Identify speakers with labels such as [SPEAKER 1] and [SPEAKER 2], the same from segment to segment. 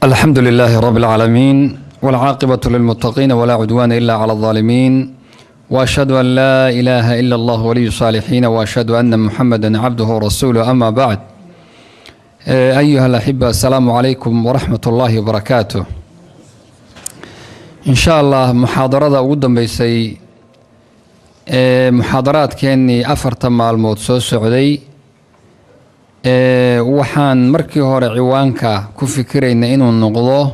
[SPEAKER 1] الحمد لله رب العالمين والعاقبة للمتقين ولا عدوان إلا على الظالمين وأشهد أن لا إله إلا الله ولي الصالحين وأشهد أن محمدا عبده ورسوله أما بعد. أيها الأحبة السلام عليكم ورحمة الله وبركاته. إن شاء الله محاضرة قدام بيسي محاضرات كأني أفرت مع الموت سعودي waxaan markii hore ciwaanka ku fikirayna inuu noqdo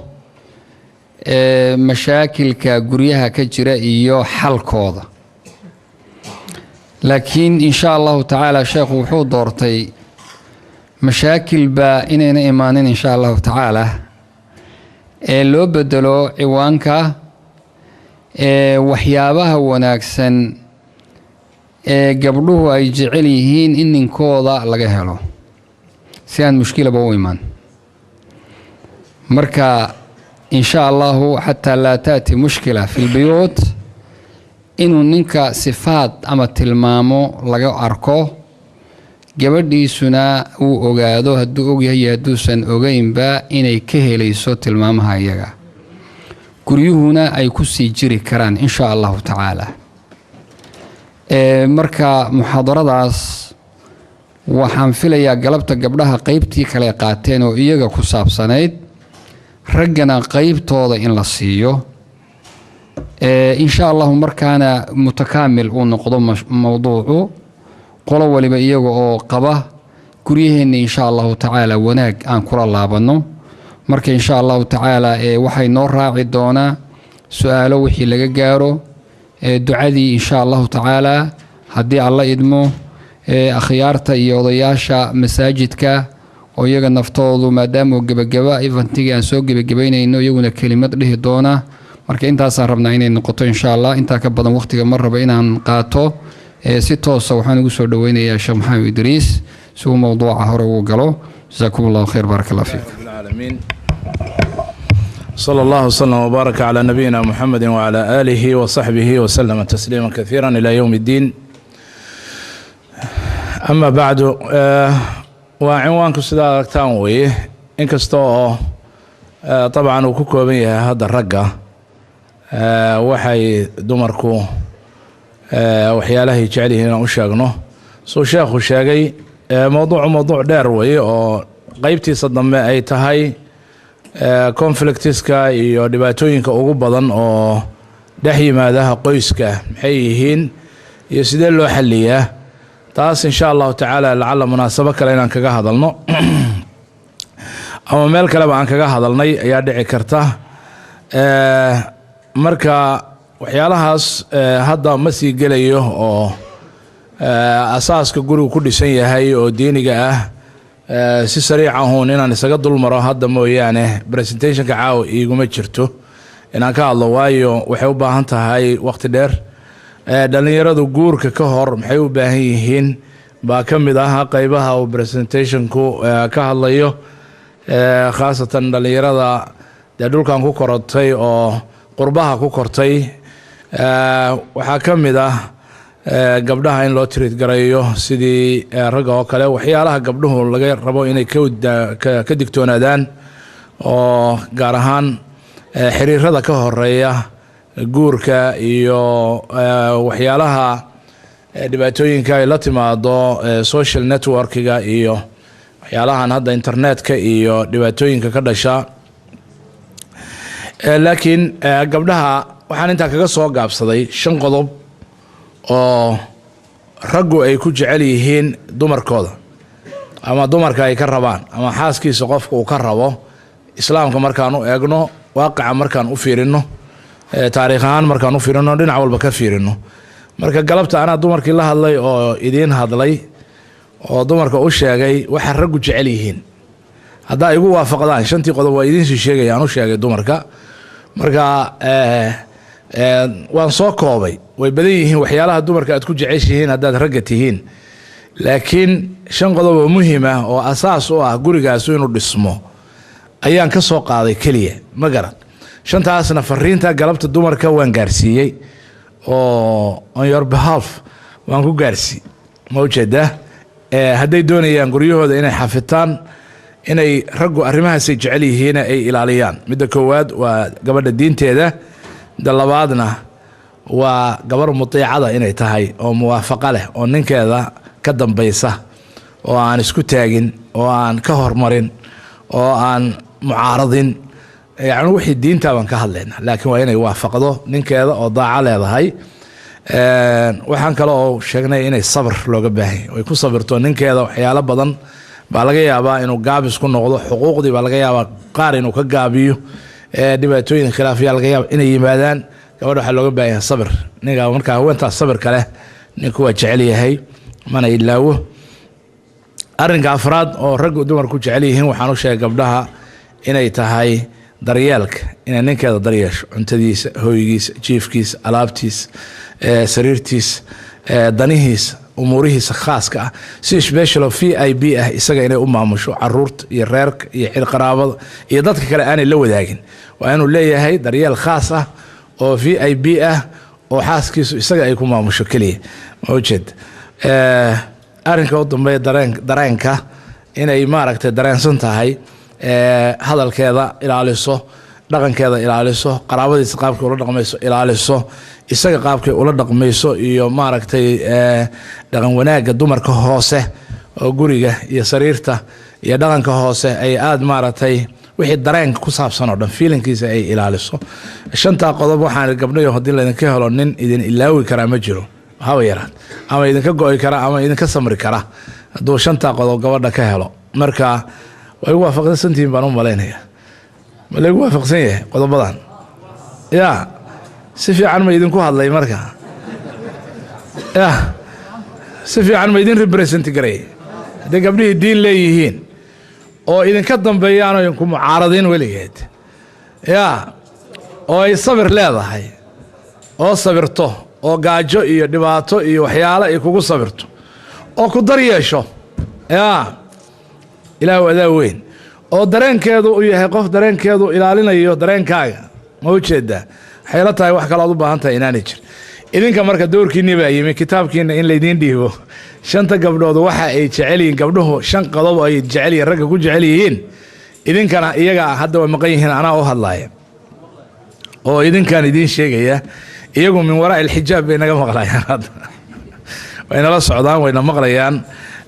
[SPEAKER 1] mashaakilka guryaha ka jira iyo xalkooda, laakiin insha allahu tacaala sheekhu wuxuu doortay mashaakilba inayna imaanin insha allahu tacaala loo bedelo ciwaanka waxyaabaha wanaagsan gabdhuhu ay jecel yihiin in ninkooda laga helo si aan mushkilaba u imaan. marka insha allahu xataa laa taati mushkila fi lbuyuut inuu ninka sifaad ama tilmaamo laga arko gabadhiisuna uu ogaado hadduu ogyahay hadduusan ogeynba inay ka helayso tilmaamaha iyaga, guryuhuna ay ku sii jiri karaan insha allahu tacaala. marka muxaadaradaas waxaan filayaa galabta gabdhaha qaybtii kale qaateen oo iyaga ku saabsanayd, raggana qaybtooda in la siiyo insha allahu markaana mutakaamil uu noqdo mawduucu, qolo waliba iyaga oo qaba guryaheenna insha allahu tacaala wanaag aan kula laabano. marka insha allahu tacaala waxay noo raaci doonaa su-aalo wixii laga gaaro, ducadii insha allahu tacaala haddii alla idmo, akhyaarta iyo odayaasha masaajidka oo iyaga naftoodu maadaama gabagaba eventigii aan soo gebagabaynayno iyaguna kelimad dhihi doona. marka intaasaan rabnaa inay noqoto insha allah. intaa ka badan waqtiga ma raba inaan qaato, si toosa waxaan ugu soo dhaweynayaa sheekh maxamed idriis si uu mawduuca hore ugu galo. جزاكم الله خير بارك الله فيك.
[SPEAKER 2] العالمين صلى الله وسلم وبارك على نبينا محمد وعلى آله وصحبه وسلم تسليما كثيرا إلى يوم الدين. أما بعد وعنوانك سيدا تانوي إن كستو طبعا وكوكو بيه هذا الرقة وحي دمركو وحياله يجعله هنا وشاقنه سو شيخ وشاقي موضوع داروي oo qaybtiisa dambe ay tahay conflictiska iyo dhibaatooyinka ugu badan oo dhex yimaadaha qoyska maxay yihiin iyo sidee loo xalliyaa. taas insha allahu tacaala lacala munaasabo kale inaan kaga hadalno ama meel kaleba aan kaga hadalnay ayaa dhici karta. marka waxyaalahaas hadda ma sii gelayo oo asaaska gurigu ku dhisan yahay oo diiniga ah si sariic ahoon inaan isaga dulmaro hadda mooyaane presentationka caawa iiguma jirto inaan ka hadlo, waayo waxay u baahan tahay waqti dheer. dhalinyaradu guurka ka hor maxay u baahan yihiin baa ka mid ah qaybaha uu presentationku ka hadlayo, khaasatan dhalinyarada dee dhulkan ku korotay oo qurbaha ku kortay. waxaa ka mid ah gabdhaha in loo tiriid garayo sidii ragga oo kale, waxyaalaha gabdhuhu laga rabo inay ka digtoonaadaan oo gaar ahaan xiriirada ka horeeya guurka iyo waxyaalaha dhibaatooyinka ay la timaado social networkiga iyo waxyaalahan hadda internetka iyo dhibaatooyinka ka dhasha. laakiin gabdhaha waxaan intaa kaga soo gaabsaday 5 qodob oo raggu ay ku jecel yihiin dumarkooda ama dumarka ay ka rabaan ama xaaskiisa qofka uu ka rabo. islaamka markaan u eegno, waaqica markaan u fiirino, taariikh ahaan markaan u fiirino, dhinac walba ka fiirino. marka galabta anaa dumarkii la hadlay oo idiin hadlay oo dumarka u sheegay waxa raggu jecel yihiin. haddaa igu waafaqdaan 5tii qodob waa idiin sii sheegay aan u sheegay dumarka. marka waan soo koobay, way badan yihiin waxyaalaha dumarka aad ku jeceshihiin haddaad ragga tihiin, laakiin 5 qodob oo muhiim ah oo asaas u ah gurigaas inuu dhismo ayaan ka soo qaaday keliya. ma garan 5taasna fariinta galabta dumarka waan gaarsiiyey oo on your behalf waan ku gaarsiiyey. ma ujeedaa hadday doonayaan guryahooda inay xafitaan inay raggu arrimahaasay jecel yihiin ay ilaaliyaan. midda koowaad waa gabadha diinteeda, midda labaadna waa gabar mutiicada inay tahay oo muwaafaqa leh oo ninkeeda ka dambaysa oo aan isku taagin oo aan ka hormarin oo aan mucaaradin. yacni wixii diinta baan ka hadlayna, laakiin waa inay waafaqdo ninkeeda oo daaco leedahay. waxaan kale oo sheegnay inay sabr looga baahan yahay, ay ku sabirto ninkeeda. waxyaalo badan baa laga yaabaa inuu gaabis ku noqdo, xuquuqdii baa laga yaabaa qaar inuu ka gaabiyo, dhibaatooyin khilaafiyaa laga yaaba inay yimaadaan. gabadha waxaa looga baahan yahay sabir. ninka markaa haweentaas sabirka leh ninku waa jecel yahay mana ilaawo. arrinka afraad oo raggu dumarku jecel yihiin waxaan u sheegay gabdhaha inay tahay daryeelka, inay ninkeeda daryeesho, cuntadiisa, hooygiisa, jiifkiisa, alaabtiisa, sariirtiisa, danihiisa, umuurihiisa khaaska ah, si special VIP ah isaga inay u maamusho caruurta iyo reerka iyo qaraabada iyo dadka kale aanay la wadaagin. waa inuu leeyahay daryeel khaas ah oo VIP ah oo xaaskiisu isaga ay ku maamusho keliya. ma ujeed arrinka u dambeeya dareenka inay maaragtay dareensan tahay, hadalkeeda ilaaliso, dhaqankeeda ilaaliso, qaraabadiisa qaabkay ula dhaqmayso ilaaliso, isaga qaabkay ula dhaqmayso, iyo maaragtay dhaqan wanaagga dumarka hoose oo guriga iyo sariirta iyo dhaqanka hoose ay aad maaragtay wixii dareenka ku saabsan oo dhan feelingkiisa ay ilaaliso. shantaa qodob waxaan gabdhayo haddii laydinka helo nin idin ilaawi karaa ma jiro haba yaraan, ama idinka go'i kara ama idinka samri kara hadduu shantaa qodob gabadha ka helo. marka way igu waafaqsantihiin baan u malaynaya. ma laygu waafaqsan yahay qodobadan? ya si fiican ma idinku hadlay marka? ya si fiican ma idin represent garay? hadday gabdhihii diin leeyihiin oo idinka dambeeyaan oo idinku mucaaradin weligeed, ya oo ay sabir leedahay oo sabirto oo gaajo iyo dhibaato iyo waxyaalo ay kugu sabirto oo ku daryeesho, ya ilaahu adaa weyn, oo dareenkeedu u yahay qof dareenkeedu ilaalinayo dareenkaaga. ma ujeedaa? waxay la tahay wax kale aad u baahan tahay inaanay jir. idinka marka doorkiinni baa yimi, kitaabkiina in laydiin dhiibo. shanta gabdhood waxa ay jecel yihiin, gabdhuhu shan qodob ay jecel yihiin, ragga ku jecel yihiin. idinkana iyaga hadda way maqan yihiin, anaa u hadlaaya oo idinkaan idiin sheegaya. iyagu min waraa ilxijaab bay naga maqlayaan hadda waynala socdaan, wayna maqlayaan,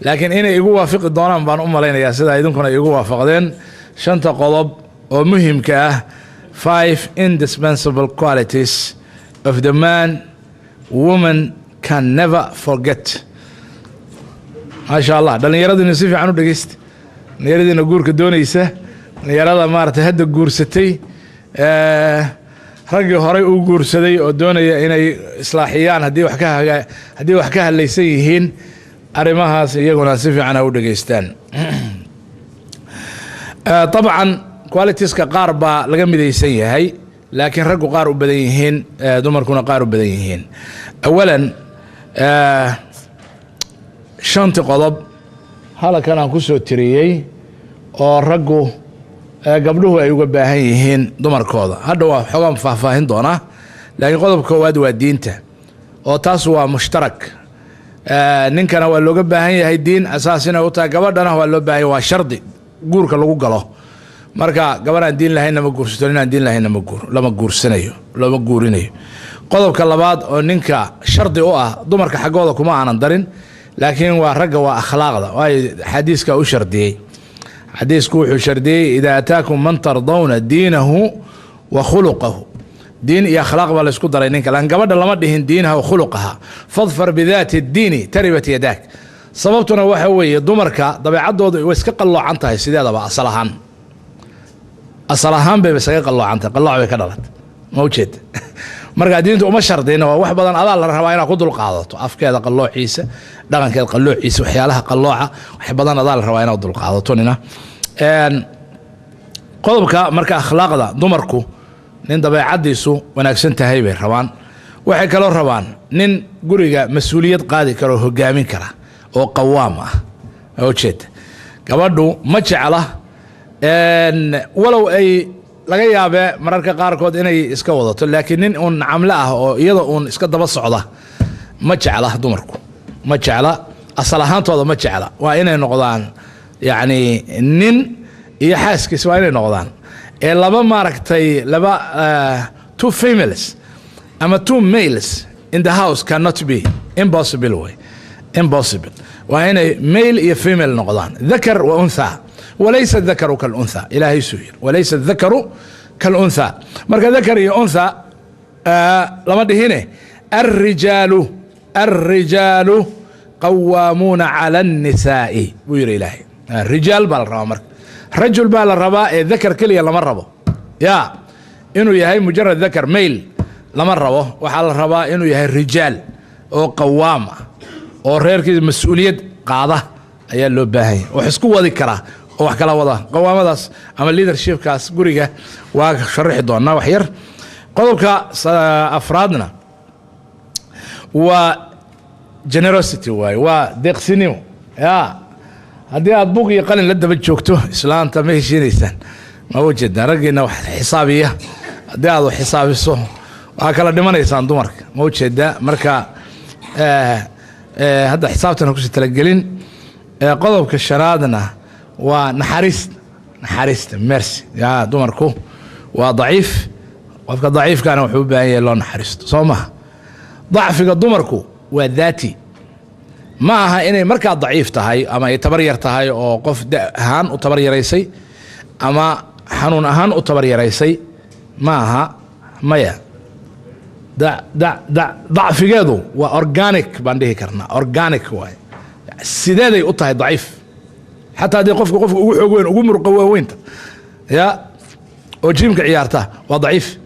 [SPEAKER 2] laakiin inay igu waafiqi doonaan baan u malaynayaa, sidaa idinkuna igu waafaqdeen. shanta qodob oo muhimka ah, 5 indispensable qualities of the man woman can never forget. maasha allah, dhallinyaradina si fiican u dhegeysta. dhallinyaradiina guurka doonaysa, dhallinyarada maaragtay hadda guursatay, raggii horey u guursaday oo doonaya inay islaaxiyaan haddii wax ka hadlaysan yihiin, arrimahaas iyaguna si fiican ha u dhegeystaan. طبعا qualitiska qaar baa laga midaysan yahay, laakiin raggu qaar u badan yihiin, dumarkuna qaar u badan yihiin. awalan shanti qodob halkan aan ku soo tiriyey oo raggu gabdhuhu ay uga baahan yihiin dumarkooda. hadda waa xoogaan faahfaahin doonaa, laakiin qodobka koowaad waa diinta, oo taas waa mushtarak. ninkana waa looga baahan yahay diin asaasina u tahay, gabadhana waa loo baahan yahay, waa shardi guurka lagu galo. marka gabadhaan diin lahaynna ma guursato, ninaan diin lahaynna lama guurinayo. qodobka labaad oo ninka shardi u ah, dumarka xaggooda kuma aanan darin, laakiin waa ragga, waa akhlaaqda. waayo xadiiska u shardiyey, xadiisku wuxuu shardiyey idaa ataakum man tardawna diinahu wa khuluqahu. diin iyo akhlaaq baa laysku daray ninka, laakiin gabadha lama dhihin diinaha wa khuluqaha. fadfar bidaati diini taribat yadaak. sababtuna waxa weeye dumarka dabeecadooda way iska qalloocan tahay sideedaba, asal ahaan bayba isaga qalloocan tahay, qallooc bay ka dhalatay. ma ujeed? marka diintu uma shardina, waa wax badan adaa la rabaa inaad ku dulqaadato. afkeeda qalloociisa, dhaqankeeda qalloociisa, waxyaalaha qallooca wax badan adaa la rabaa inaad dulqaadato. nina qodobka marka akhlaaqda, dumarku nin dabeecadiisu wanaagsan tahay bay rabaan. waxay kaloo rabaan nin guriga mas-uuliyad qaadi kara oo hogaamin kara oo qawaam ah. ujeed? gabadhu ma jecla, walow ay laga yaabee mararka qaarkood inay iska wadato, laakiin nin uun camle ah oo iyada uun iska daba socda ma jecla. dumarku ma jecla, asal ahaantooda ma jecla. waa inay noqdaan yacni nin iyo xaaskiisa waa inay noqdaan ee laba maaragtay laba two females ama two males in the house cannot be impossible way impossible waa inay male iyo female noqdaan ذكر وأنثى وليس الذكر كالأنثى إلهي سوير وليس الذكر كالأنثى مركا ذكر يا أنثى لما دهينه الرجال قوامون على النساء وير إلهي الرجال بالرامر رجل بالرباء ذكر كليا لما ربه يا إنه يهي مجرد ذكر ميل لما ربه وحال الرباء إنه يهي الرجال أو قوامة أو غير كذا مسؤولية قاعدة أي اللي باهي وحسكو وذكره wax kala wada qawaamadaas ama leadership kaas guriga waa sharxi doonaa wax yar qodobka afraadna waa generosity waa deeqsinimo ya hadii aad buug iyo qalin la daba joogto islaanta ma heshiinaysan ma wajida ragina wax xisaabiya hadii aad xisaabiso waa kala dhimanaysaan dumarka ma wajida marka hadda xisaabtana ku talagelin qodobka shanaadna ونحرست ميرسي يا دمركو وضعيف وفق ضعيف كان وحب أي لون حرست صومها ضعف دمركو وذاتي معها إني مركز ضعيف تهاي أما يتبرير تهاي أو قف هان وتبرير رئيسي أما حنون هان وتبرير رئيسي معها مايا ضعف جادو وأورجانيك بانده كرنا أورجانيك واي سيدادي قطعي ضعيف حتى هذه قف وين وقمر قوة يا وجيمك عيارته وضعيف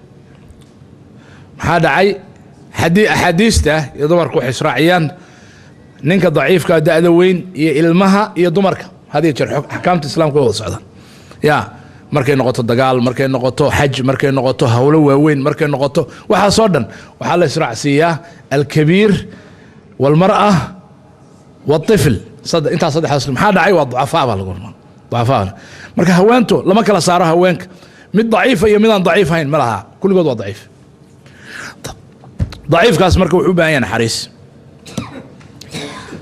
[SPEAKER 2] هذا عي حديثته يضمرك وحس راعيان نينك ضعيف كذا أدوين يلمها يضمرك هذه حكامة الإسلام كله صعدا يا مركين نقطة الدجال مركين نقطة حج مركين نقطة هولو وين مركين نقطة وحصادا وحال إسراع سياه الكبير والمرأة والطفل صدق انت صدق حاسم هذا عيوة ضعفاء بالقرآن ضعفاء مركا هوانتو لما كلا صاروا هوانك مد ضعيفة يا ميدان ضعيف هين ملها كل قد ضعيف ضعيف كاس مركا وحبا يعني حريص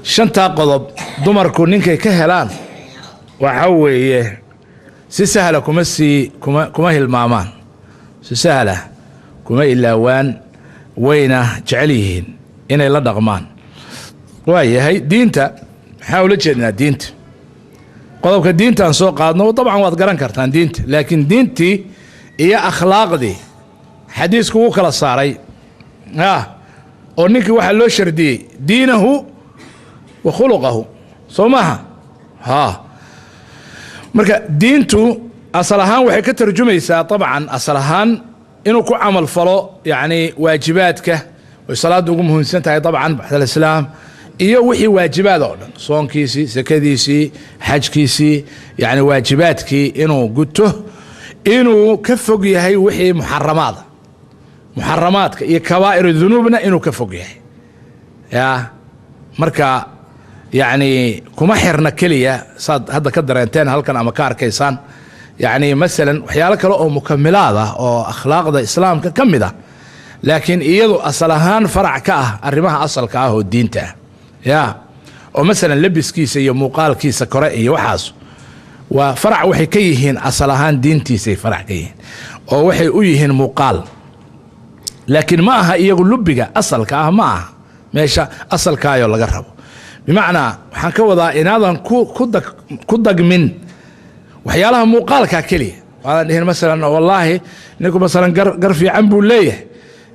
[SPEAKER 2] شنتا قضب دمركو نينكي كهلان وحوي سي سهلة كما هي المامان سي سهلة كما إلا وان وينه جعليهن إنا إلا دغمان وهي دينتا حاول جدنا دينت قضوك دينتا نسوق قادنا وطبعا واد قران كرتان دينت لكن دينتي هي أخلاق دي حديثك وكلا صاري ونيك واحد لو شردي دينه وخلقه صومها مركا دينتو أصلهان وحي كترجميسا طبعا أصلهان إنو كو عمل فلو يعني واجباتك والصلاة دوغم هنسنتها طبعا بعد الإسلام iyo wixii waajibaad oo dhan soonkiisi sakadiisi xajkiisi yani waajibaadkii inuu guto inuu ka fog yahay wixii muharramaadka iyo kabaa'ir dhunubna inuu ka fog yahay ya marka yani kuma xirna kaliya sad hadda ka dareenteen halkan ama ka arkaysaan yani mesela waxyaalo kale oo mukamilaad ah oo akhlaaqda islaamka kamid ah laakiin iyadu asal ahaan farac ka ah arrimaha asalka ah oo diinta ah يا ومثلا لبس كيس يا مقال كيس كرائي وحاس وفرع وحي كيهن أصلهان دينتي سي فرع كيهن ووحي أيهن مقال لكن معها يقول لبقى أصل كاه معها ماشا أصل كايو ولا قربه بمعنى حكوضا إن هذا كدق من وحيالها مقال كاكلي وهذا مثلا والله نكون مثلا قرفي عنبو ليه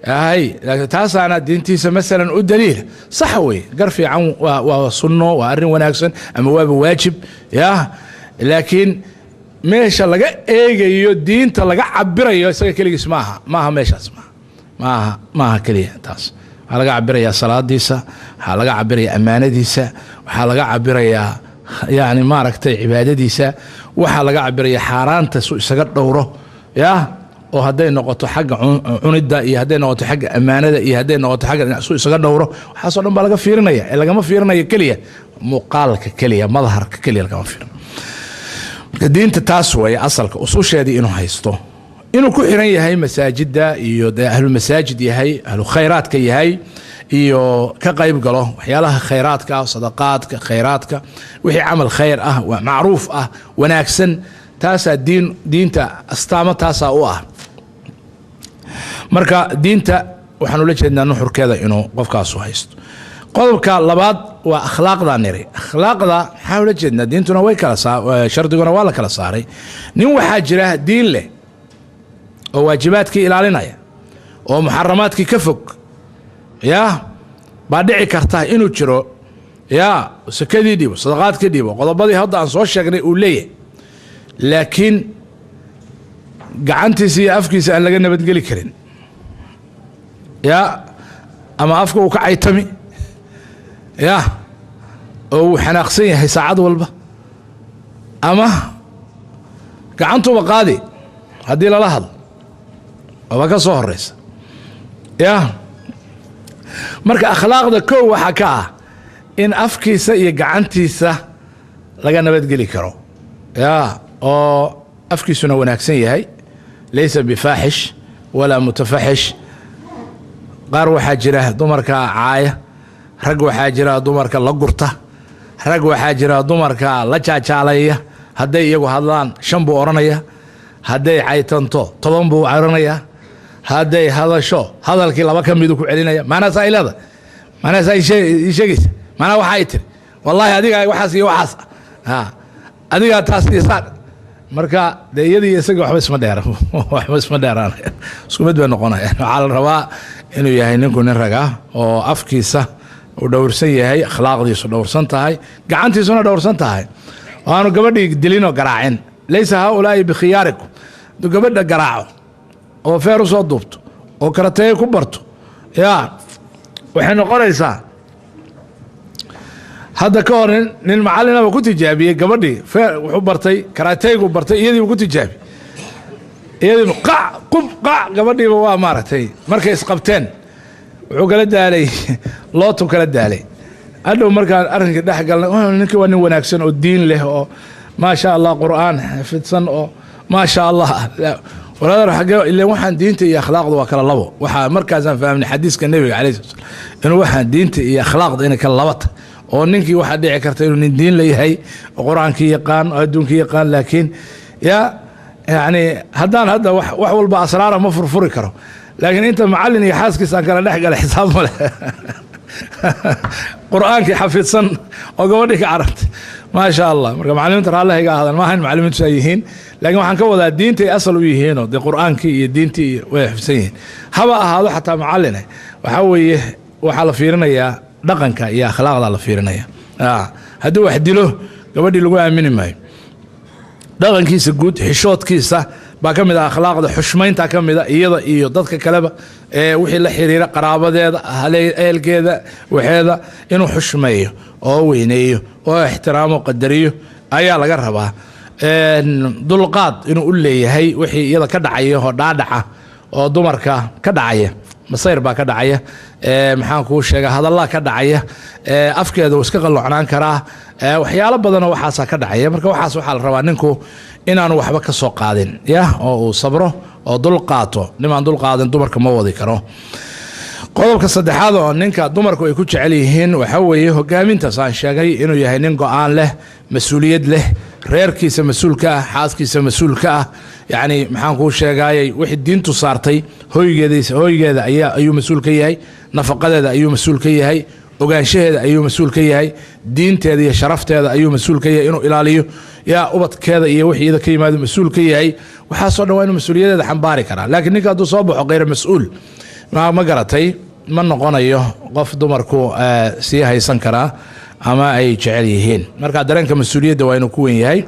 [SPEAKER 2] هاي تاس أنا دينتي مثلا والدليل صحوي قرفي عن وصنه وأرن وناكسن أما واجب يا لكن ماشى لقى إيه يو دين تلقى عبره يو سك كلي اسمها ما ماشى اسمها ما كلي تاس هلقى عبره يا صلاة ديسة هلقى عبره يا أمانة ديسة وهلقى عبره يا يعني ما ركتي عبادة ديسة وهلقى عبره يا حاران تسوق سقط دوره يا وهذين نقطة حق عنده يهدين نقطة حق أمانة يهدين نقطة حق سوء سجل دوره حصلنا بلغ فيرنا إلا ما فيرنا كلية مقال كلية مظهر كلية لقى ما فيرنا الدين تتاسوي أصلك أصول شادي إنه هيستو إنه كل هاي مساجد أهل المساجد يهي أهل خيرات كي هاي iyo ka qayb galo waxyaalaha khayraadka sadaqaadka khayraadka wixii amal khayr ah wa macruuf ah wanaagsan تاسا دينتا استاما تاسا واه marka diinta waxaan ula jeednaa nuxurkeeda inuu qofkaas u haysto qodobka labaad waa akhlaaqda niri akhlaaqda waxaan ula jeednaa diintuna way kala shardiguna waa la kala saaray nin waxaa jira diin leh oo waajibaadkii ilaalinaya oo muxaramaadkii ka fog yaa baa dhici karta inuu jiro yaa sakadii dhibo sadaqaadkii dhibo qodobadii hadda aan soo sheegnay uu leeyahay laakiin gacantiisa iyo afkiisa aan laga nabadgeli karin يا أما أفكو كعيتمي يا أو حناقصية هي ساعد والبا أما كعنتو بقادي هدي للهض وبقى صهر ريس يا مركا أخلاق ذا كو وحكاه إن أفكيسا يقعنتيسا لقانا بدقلي كرو يا أو أفكيسنا وناكسية هي ليس بفاحش ولا متفحش qaar waxaa jira dumarka caaya rag waxaa jira dumarka la gurta rag waxaa jira dumarka la jaajaalaya hadday iyagu hadlaan 5 buu oranaya hadday caytanto 10 buu oranaya hadday hadasho hadalkii laba ka mid ku celinaya maana saa'ilada maana sheegaysa maana waxa ay tiri wallahi adiga waxaas iyo waxaas ha adiga taas isaan marka deeyadii isaga waxba isma dheeraan isku mid bay noqonayaan waxa la rabaa inuu yahay ninku nin raga oo afkiisa uu dhowrsan yahay akhlaaqdiisu dhowrsan tahay gacantiisuna dhowrsan tahay waanu gabadhii dilino garaacin laysa haulaa bikhiyarikum gabadha garaaco oo feer soo duubto oo karatay ku barto yaa waxay noqonaysaa hadda ka hor nin macallin ah ku tijaabiyay gabadhii feer wuxuu bartay karataygu bartay iyadii ku tijaabiyay iyadii qac gabadhii waa maartay markay isqabteen wuxuu kala daalay lootu kala daalay adoo markaan arrinka dhex galnay ninka waa nin wanaagsan oo diin leh oo ma sha Allah quraan xafidsan oo ma sha Allah walaal xaga ilaa waxaan diinta iyo akhlaaqda waa kala labo waxa markaas aan fahmay xadiiska nabiga kaleey inuu waxaan diinta iyo akhlaaqda in kala labata oo ninkii waxa dhici karta inuu nin diin leeyahay oo quraankii yaqaan oo adduunkii yaqaan laakiin ya يعني هذا وحول بأسراره ما فرفري كرو لكن أنت معلن يحاسك سان كلا دحق على حساب ولا قرآنك حفظ صن وقولك عرفت ما شاء الله مرة معلم ترى الله يقع هذا ما هن معلمين سيئين لكن وحن كوذا الدين تي أصل ويهينه دي قرآنك الدين تي ويحفظين هذا حتى معلنه وحوي وحال فيرنا يا دقنك يا أخلاق الله فيرنا يا هدو واحد له قبل يلقوا مني ماي dhaqankiisa guud xishoodkiisa baa ka mid ah akhlaaqda xushmaynta ka mid ah iyada iyo dadka kaleba ee wixii la xiriira qaraabadeeda ehelkeeda waxeeda inuu xushmeeyo oo weyneeyo oo ixtiraamo qadariyo ayaa laga rabaa dulqaad inuu u leeyahay wixii iyada ka dhacaya oo dhaadhaca oo dumarka ka dhacaya masayr baa ka dhacaya maxaan kuu sheegaa hadallaa ka dhacaya afkeeda iska qalloocnaan karaa waxyaalo badan oo waxaas ka dhacaya marka waxaas waxa la rabaa ninku inaanu waxba ka soo qaadin oo uu sabro oo dul qaato nimaan dul qaadan dumarka ma wadi karo qodobka saddexaad oo ninka dumarku ay ku jecel yihiin waxa weeye hogaaminta saan sheegay inuu yahay nin go'aan leh mas'uuliyad leh reerkiisa mas'uulka ah xaaskiisa mas'uulka ah yani maxaan kuu sheegayay wixii diintu saartay hooygeeda ayuu mas'uul ka yahay nafaqadeeda ayuu mas'uul ka yahay ogaanshaheeda ayuu mas'uul ka yahay diinteeda iyo sharafteeda ayuu mas'uul ka yahay inuu ilaaliyo yaa ubadkeeda iyo wixii ida ka yimaado mas'uul ka yahay waxa soo dhawaan mas'uuliyadeeda xambaari kara laakiin ninka hadduu soo baxo qeyr mas'uul ma garatay ma noqonayo qof dumarku sii haysan karaa ama ay jecel yihiin marka dareenka mas'uuliyadda waa inuu ku weyn yahay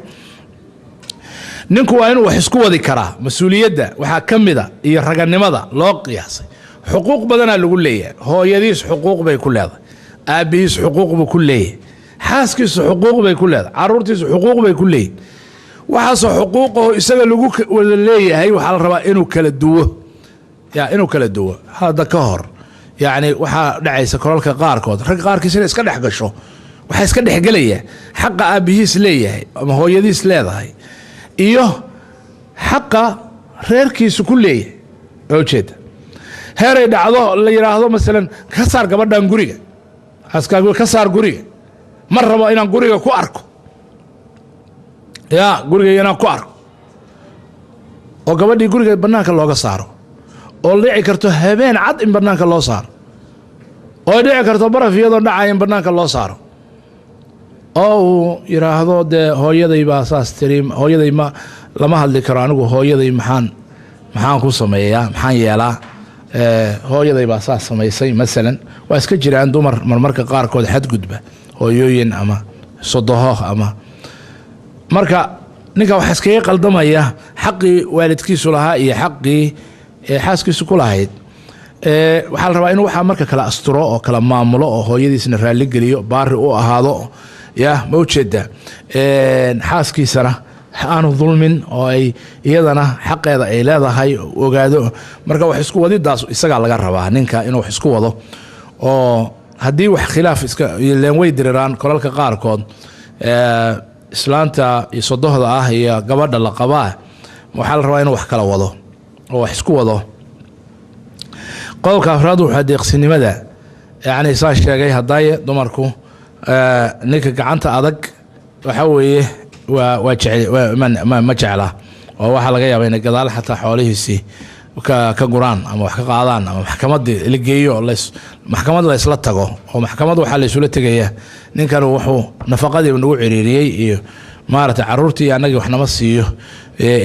[SPEAKER 2] ninku waa inuu wax isku wadi karaa mas'uuliyadda waxaa ka mid ah iyo raganimada loo qiyaasay xuquuq badanaa lagu leeyahay hooyadiis xuquuq bay ku leedahay aabihiis xuquuq buu ku leeyahay xaaskiisu xuquuq bay ku leedahay caruurtiisu xuquuq bay ku leeyihin waxaasoo xuquuqaho isaga lagu wada leeyahay waxaa la rabaa inuu kala duwo inuu kala duwo hadda ka hor يعني waxaa dhacaysa kolalka qaarkood rag qaarkiisina iska dhex gasho waxa iska dhex galaya xaqa aabihiis leeyahay ama hooyadiis leedahay iyo xaqa reerkiisu ku leeyahay oo jeeda heeray dhacdo la yiraahdo mesela ka saar gabadhan guriga askaagu ka saar guriga mar rabo inaan guriga ku arko guriga inaan ku arko oo gabadhii guriga bannaanka looga saaro oo dhici karto habeen cad in bannaanka loo saaro oo dhici karto baraf iyadoo dhacaya in bannaanka loo saaro oo uu yidhaahdo dee hooyaday baa saas tiri hooyaday lama hadli karo anigu hooyaday maxaan ku sameeyaa maxaan yeelaa hooyaday baa saas samaysay masalan waa iska jiraan dumar marmarka qaarkood xadgudba hooyooyin ama sodoho ama marka ninka waxa iskaga qaldamaya xaqii waalidkiisu lahaa iyo xaqii xaaskiisu ku lahayd waxaa la rabaa inuu waxaa marka kala asturo oo kala maamulo oo hooyadiisna raalli geliyo baari u ahaado ya ma ujeeda xaaskiisana aanu dulmin oo ay iyadana xaqeeda ay leedahay ogaado marka wax isku wadidaas isagaa laga rabaa ninka inuu wax isku wado oo haddii wax khilaaf iska leen way diriraan kolalka qaarkood islaanta iyo sodohda ah iyo gabadha la qabaa waxaa la rabaa inuu wax kala wado oo wax isku wado qodobka afraad wuxuu deeqsinimada yacni saa sheegay hadaaye dumarku ninka gacanta adag waxa weeye waa jecel ma jecla oo waxaa laga yaabaa inay gadaal xataa xoolihiisii ka guraan ama wax ka qaadaan ama maxkamadii la geeyo maxkamad la isla tago oo maxkamad waxaa la isula tegaya ninkan wuxuu nafaqadii nagu ciriiriyey iyo maaragtay caruurtii annagii wax nama siiyo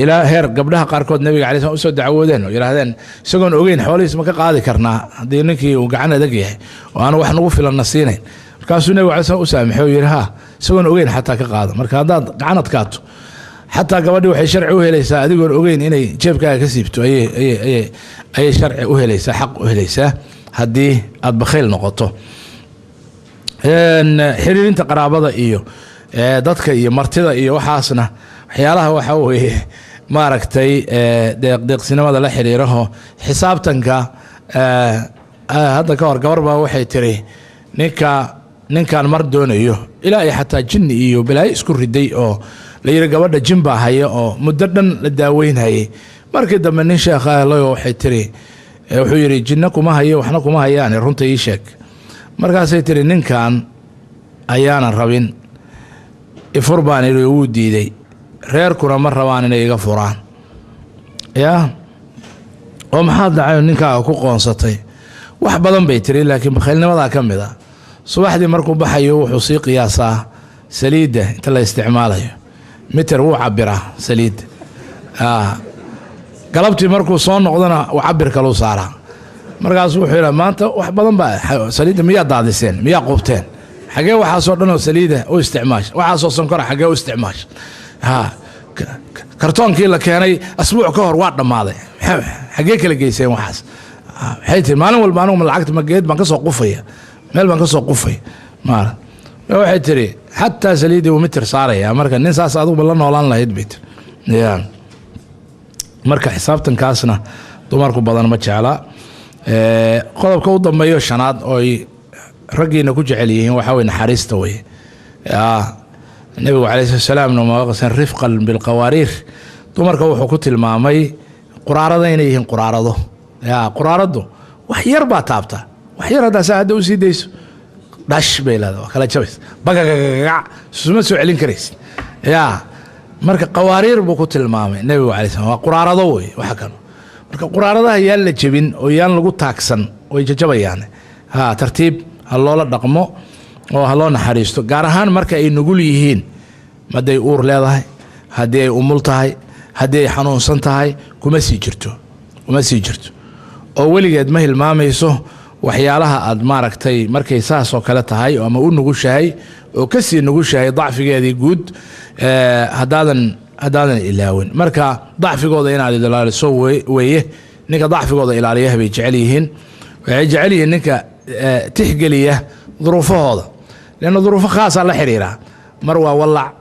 [SPEAKER 2] ilaa heer gabdhaha qaarkood nabiga calay slam usoo dacwoodeen oo yidhaahdeen isagoon ogeyn xoolihiis ma ka qaadi karnaa haddii ninkii uu gacan adag yahay oo aanu wax nagu filanna siinayn markaasuu nabiga calay slam u saamaxay oo yidhi ha isagoon ogeyn xataa ka qaado marka haddaad gacan adkaato xataa gabadhii waxay sharci u helaysaa adigoon ogeyn inay jeebkaaga ka siibto ayay sharci u helaysaa xaq u helaysaa haddii aad bakhayl noqoto xiriirinta qaraabada iyo dadka iyo martida iyo waxaasna waxyaalaha waxa weeye maaragtay deeqsinimada la xiriiraho xisaabtanka hadda ka hor gabar baa waxay tiri ninkaan mar doonayo ilaa ay xataa jinni iyo balaayo isku riday oo la yidhi gabadha jin baa haya oo muddo dhan la daaweynhayay markii dambe nin sheekh ahloyo waxay tiri wuxuu yidhi jinno kuma hayo waxna kuma hayaane runta ii sheeg markaasay tiri ninkan ayaanan rabin ifur baan idhi wuu diiday reerkuna ma rabaan inay iga furaan yaa oo maxaad dhacay ninkaaga ku qoonsatay wax badan bay tiri laakiin bakhaylnimadaa ka mid a subaxdii markuu baxayo wuxuu sii qiyaasaa saliidda inta la isticmaalayo miter wuu cabiraa saliidda galabtii markuu soo noqdona uu cabir kaluu saaraa markaasuu wuxuu yidhaha maanta wax badan baa saliidda miyaa daadiseen miyaa qubteen xagee waxaasoo dhanoo saliida u isticmaasha waxaasoo sonkora xagee u isticmaasha kartoonkii la keenay asbuuc ka hor waa dhammaaday xagee kala geyseen waxaas waxay tiri maalin walba anigu lacagta mageed baan ka soo qufaya meel baan ka soo qufay maara waxay tiri xataa saliidii uu mitir saaraya marka nin saas adiguba la noolaan lahayd bay tiri marka xisaabtankaasna dumarku badan ma jecla qodobka u dambeeyo shanaad ooy raggiina ku jecel yihiin waxaa weye naxariista weye nabigu calayhi salaamna mawaqasan rifqan bilqawaariir dumarka wuxuu ku tilmaamay quraarada inay yihiin quraarado quraaradu wax yar baa taabta wax yar haddaa saa hadda u sii dayso dhash bay leedahay waa kala jabays bagagagac suma soo celin karaysid marka qawaariir buu ku tilmaamay nabigu calayhi salaam waa quraarado weye waxa kale marka quraaradaha yaan la jebin oo yaan lagu taagsan way jajabayaan tartiib ha loola dhaqmo oo ha loo naxariisto gaar ahaan marka ay nugul yihiin hadday uur leedahay haddii ay umul tahay haddii ay xanuunsan tahay kuma sii jirto oo weligeed ma hilmaamayso waxyaalaha aad maaragtay markay saas oo kale tahay ama u nugushahay oo kasii nugushahay dacfigeedii guud haddaadan ilaawin marka dacfigooda inaad ilaaliso weeye ninka dacfigooda ilaaliyaha bay jecel yihiin waxay jecel yihiin ninka tixgeliya duruufahooda leanna duruufo khaasaa la xiriira mar waa wallac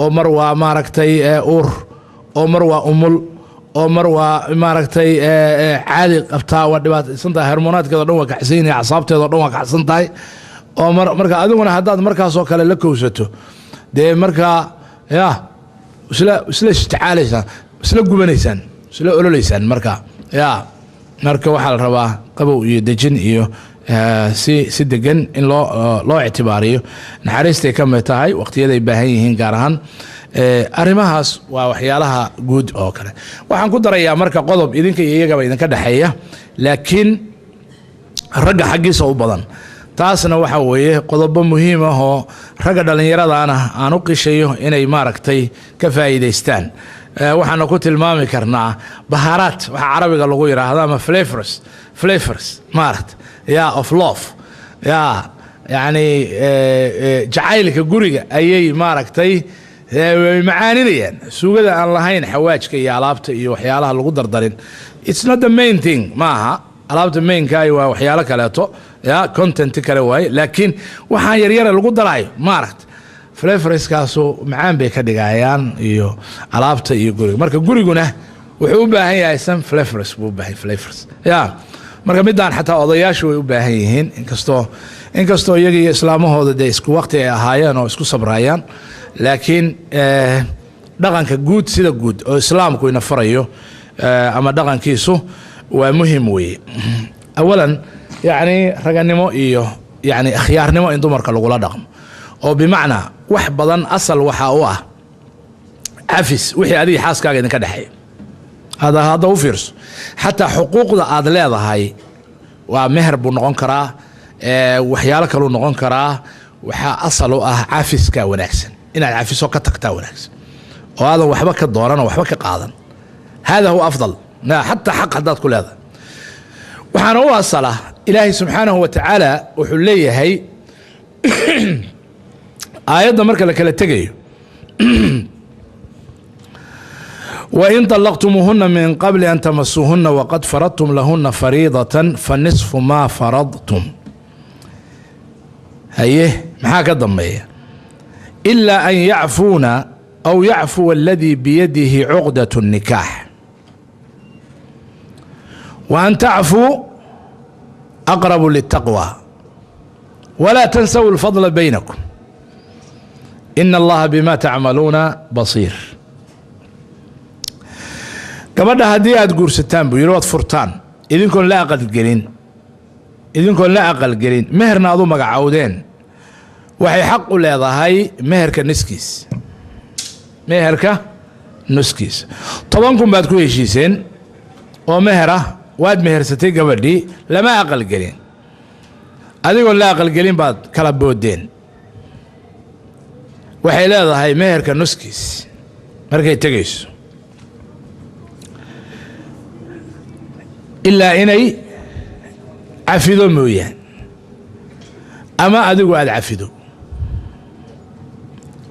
[SPEAKER 2] oo mar waa maaragtay uur oo mar waa umul oo mar waa maaragtay caadi qabtaa waa dhibaataysan tahay hormoonaadkeeda o dhan waa kacsan yahay acsaabteeda o dhan waa kacsan tahay oo marka adiguna haddaad markaasoo kale la kowsato dee markaa isla ishticaalaysaan isla gubanaysaan isla ololaysaan marka marka waxaa la rabaa qabow iyo dejin iyo si degan in loo ictibaariyo naxariistay ka mid tahay waqtiyaday baahan yihiin gaar ahaan arrimahaas waa waxyaalaha guud oo kale waxaan ku darayaa marka qodob idinka iyo iyagaba idinka dhaxeeya laakiin ragga xaggiisa u badan taasna waxa weeye qodobo muhiim ah oo ragga dhalinyaradaana aan u qishayo inay maaragtay ka faa'iidaystaan waxaana ku tilmaami karnaa bahaaraat waxa carabiga lagu yiraahdo ama flavors maaragt of love yani jacaylka guriga ayay maaragtay macaaninayaan suugada aan lahayn xawaajka iyo alaabta iyo waxyaalaha lagu dardarin it's not the main thing maaha alaabta mainka ay waa waxyaalo kaleeto content kale waaye laakiin waxaan yaryara lagu daraayo maaragt flavorskaasu macaan bay ka dhigayaan iyo alaabta iyo guriga marka guriguna wuxuu u baahan yahay some flavors buu baahay flavors marka midaan xataa odayaashu way u baahan yihiin inkastoo iyaga iyo islaamahooda dee isku waqti ay ahaayeen oo isku sabrayaan laakiin dhaqanka guud sida guud oo islaamku ina farayo ama dhaqankiisu waa muhiim weeye awalan yani raganimo iyo yani akhyaarnimo in dumarka lagula dhaqmo oo bimacnaa wax badan asal waxaa u ah cafis wixii adiga xaaskaaga idinka dhexeeya hadda u fiirso xataa xuquuqda aad leedahay waa meher buu noqon karaa waxyaalo kaluu noqon karaa waxaa asal u ah cafiska wanaagsan inaad cafiso ka tagtaa wanaagsan oo aadan waxba ka dooran oo waxba ka qaadan hada huwa afdal xataa xaq haddaad ku leedahay waxaana u asala ilaahay subxaanahu wa tacaala wuxuu leeyahay aayadda marka la kala tegayo وإن طلقتموهن من قبل أن تمسوهن وقد فرضتم لهن فريضة فنصف ما فرضتم هيه محاك الضمية إلا أن يعفون أو يعفو الذي بيده عقدة النكاح وأن تعفوا أقرب للتقوى ولا تنسوا الفضل بينكم إن الله بما تعملون بصير gabadha haddii aad guursataan buu yidhi waad furtaan idinkoon la aqalgelin meherna aad u magacowdeen waxay xaq u leedahay meherka nuskiisa 10 kun baad ku heshiiseen oo meher ah waad mehersatay gabadhii lama aqalgelin adigoon la aqalgelin baad kala boodeen waxay leedahay meherka nuskiis markay tegayso ilaa inay cafido mooyaan ama adigu aad cafido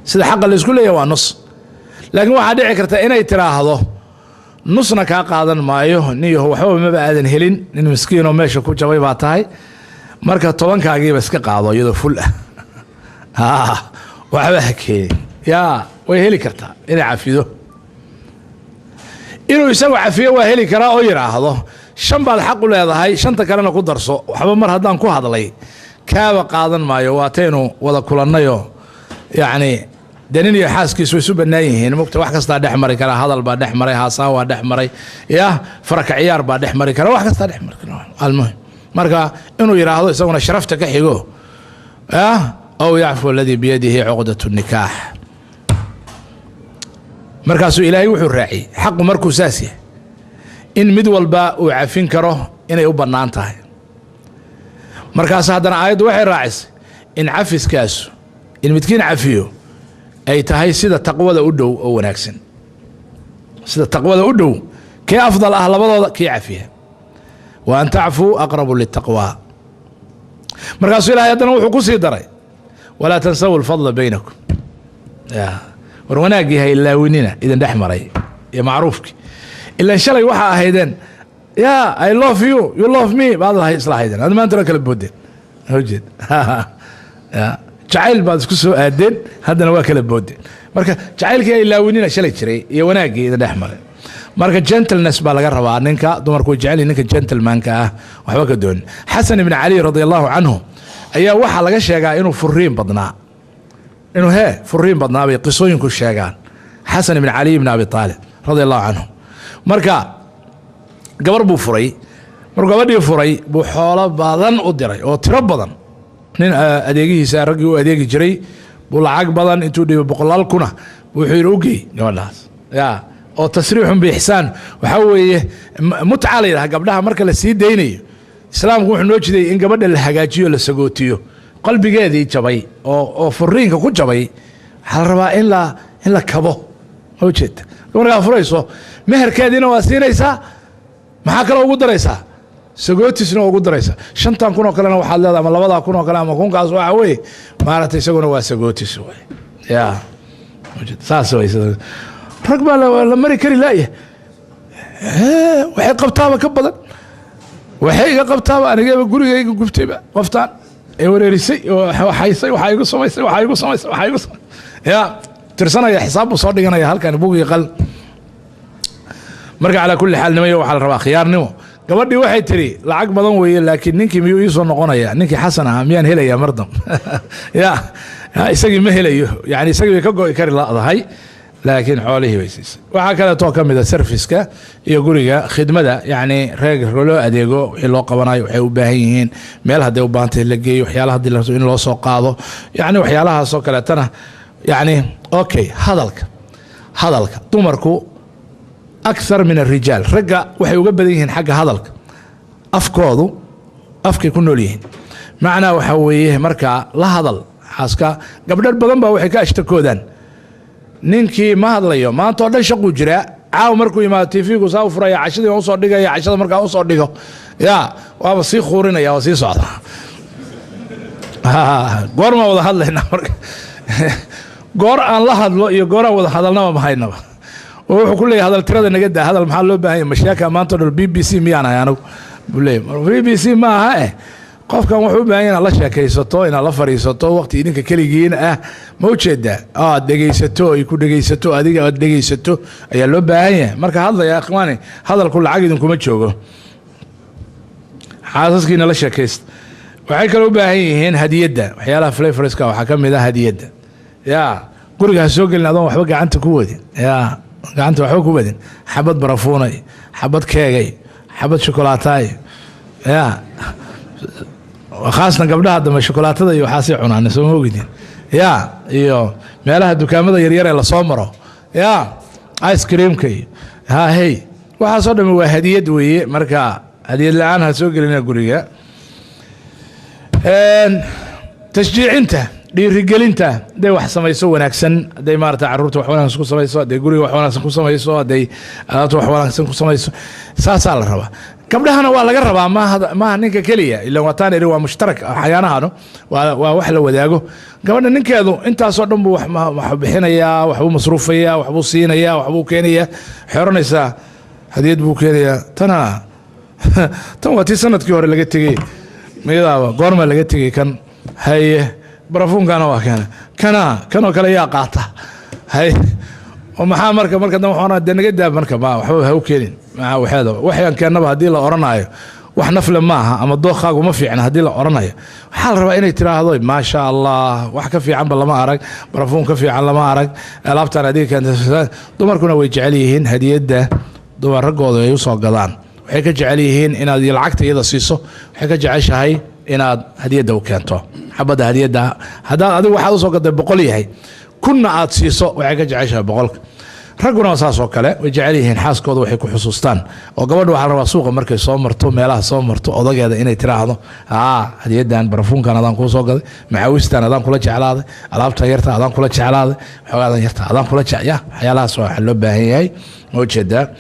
[SPEAKER 2] sida xaqa la isku leeyahay waa nus laakiin waxaa dhici karta inay tiraahdo nusna kaa qaadan maayo niyo waxba maba aadan helin nin miskiinoo meesha ku jabay baa tahay marka 10kaagiiba iska qaado iyadoo ful ah waxba ha keenin way heli kartaa inay cafido inuu isagu cafiyo waa heli karaa oo yiraahdo 5 baad xaq u leedahay 5ta kalena ku darso waxba mar haddaan ku hadlay kaaba qaadan maayo waataynu wada kulannayo yani danin iyo xaaskiisu way isu bannaan yihiin mugta wax kastaa dhex mari kara hadal baa dhex maray haasaa waa dhex maray faraka ciyaar baa dhex mari kara wax kastaa dhex mari kara almuhim marka inuu yiraahdo isaguna sharafta ka xigo aw yacfu alladii biyadihi cuqdatu nikaax markaasuu ilaahay wuxuu raaciyey xaqu markuu saas yahay in mid walba uu cafin karo inay u bannaan tahay markaas haddana aayaddu waxay raacisay in cafiskaasu in midkiin cafiyo ay tahay sida taqwada u dhow oo wanaagsan sida taqwada u dhow kee afdal ah labadooda kii cafiya wa an tacfuu aqrabu litaqwa markaasuu ilaahay haddana wuxuu ku sii daray walaa tansawu alfadla baynakum war wanaaggii ha ilaawinina idin dhex maray iyo macruufkii ilaan shalay waxaa ahaydeen I love you you love me baad isla ahaydeen ad maantana kala boodeen hojed jacayl baad isku soo aadeen haddana waa kala boodeen marka jacaylkii ay ilaawinina shalay jiray iyo wanaaggii idin dhex maray marka gentleness baa laga rabaa ninka dumarku jecel ninka gentlemanka ah waxba ka doon xasan ibn cali radiyallahu anhu ayaa waxa laga sheegaa inuu furiin badnaa furiin badnaa bay qisooyinku sheegaan xasan ibn cali ibn abi talib radiyallahu anhu marka gabar buu furay markuu gabadhii furay buu xoolo badan u diray oo tiro badan nin adeegihiisa raggii u adeegi jiray buu lacag badan intuu dhibo 100 kuna وحير أوجي نولاس يا أو تصريح بإحسان وحوي متعالي لها قبلها مركز السيد ديني إسلام قوح نوجدي إن قبل الحاجاتيو للسجوتيو قلبي جادي جبي أو فرين كوت جبي حربا إلا كبو وجد ورا فريسو مهر كادينا واسينيسا maxaa kale ugu daraysaa sagootisna ugu daraysaa 5 kun oo kalena waxa leedahay ama 2 kun oo kale ama kunkaas waxa weey maartay isaguna waa sagootis way ya saas way rag baa la mari kari laaya waxay qabtaaba ka badan waxay iga qabtaaba aniga gurigayga guftayba qoftaan ay wareerisay waxaysay waxa igu samaysay ya tirsanaya xisaab soo dhiganaya halkan buugi qal marka ala kulli xaal nimayo waxa la rabaa khiyaarnimo gabadhii waxay tiri lacag badan weeye laakiin ninkii miyuu ii soo noqonaya ninkii xasan ah miyaan helaya mardam ya isagii ma helayo yani isagii ka go'ay kari laadahay laakiin xoolihii way siisay waxa kale oo kamid ah serviceka iyo guriga khidmada yani reeg loo adeego wixii loo qabanayo waxay u baahan yihiin meel haday u baahantay la geeyo waxyaalaha hadii la rabo in loo soo qaado yani waxyaalahaas oo kale tana yani okay hadalka dumarku أكثر من الرجال رجع وحي وقبليهن حق هذلك أفكاضو أفكي كنوا ليهن معنا وحويه مركع لا هذل حاسكا قبل البضن بقى وحكا اشتكودان نينكي ما هذا اليوم ما أنتوا ده شقو جراء عاو مركو يما تيفيق وصافرة يا عشرة ونص دقيقة يا عشرة مركع ونص دقيقة يا وابصي خورنا يا وصي صعدة قور ما وضح الله هنا قور أن لا هذا يا قور وضح هذا ما بهاينا wuxuu ku leeyahay hadal tirada naga daa hadal maxaa loo baahan yahay mashaaka maanta dal BBC miyana ayaanu buleey BBC ma aha qofkan wuxuu u baahan yahay la sheekaysato in la fariisato waqti idinka kaligiina ma u jeeda dhageysato ay ku dhageysato adiga aad dhageysato ayaa loo baahan yahay marka hadlaya aqwaani hadalku lacag idin kuma joogo xaasaskiina la sheekayst waxay kale u baahan yihiin hadiyada waxyaalaha flavorska waxa kamid ah hadiyada ya guriga soo gelin adoon waxba gacanta ku wadin ya gacanta waxba ku badin xabad barafuunay xabad keegay xabad shokolaatay ya khaasna gabdhaha dama shokolaatada iyo waxa si cunaan soo moogidin ya iyo meelaha dukaamada yar yar ee la soo maro ya ice creamkay ha hey waxa soo dhama waa hadiyad weeye marka hadiyad la'aan ha soo gelina guriga tashjiicinta dhiirigelinta day wax samayso wanaagsan day maarta caruurta wax wanaagsan ku samayso day guriga wax wanaagsan ku samayso day alaabta wax wanaagsan ku samayso saasa la rabaa gabdhahana waa laga rabaa ma ninka kaliya ila wataan eri waa mushtarak xayaanaano waa wax la wadaago gabadha ninkeedu intaas oo dhan buu wax bixinaya wax uu masruufaya wax buu siinaya wax buu keenaya xeeranaysa hadiyad buu keenaya tan waa tii sanadkii hore laga tagay meedaaba goorma laga tagay kan haye برافون كانوا كانوا كلا يا قاطع هاي ومحا مركب دم وحنا دنا قد مركب ما هو كيلين مع وحده وحيان كان نبه هدي له أورنايو وإحنا فيلم معها أما الضوخ وما في عنا هدي له أورنايو حال ربع إني ترى هذا ما شاء الله وحكى في عن بالله ما أرق برافون كفي عن ما أرق لعبت أنا دي كانت دمر كنا ويجعليهن هدية ده دمر رجوا يوصل قضان وحكى جعليهن إن هذه العقد إذا صيصه وحكى جعش هاي إن هدية ده وكانته حبدا هدية ده هذا واحد وصل قد بقولي هاي كنا عاد صيصه وحكى جعشها بقولك رجونا أساس وكله وجعليهن حاس كذا وحكوا حسوستان وقبل واحد رسوق مركز صامرتو ميلاه صامرتو أضاق هذا إني ترى هذا هدية ده برفون كان هذا كوسو قد معوستان هذا كله جعل هذا ألعاب تغيرت هذا كله جعل هذا هذا يرت هذا كله جع يا حيالها سوا حلو بهاي وجده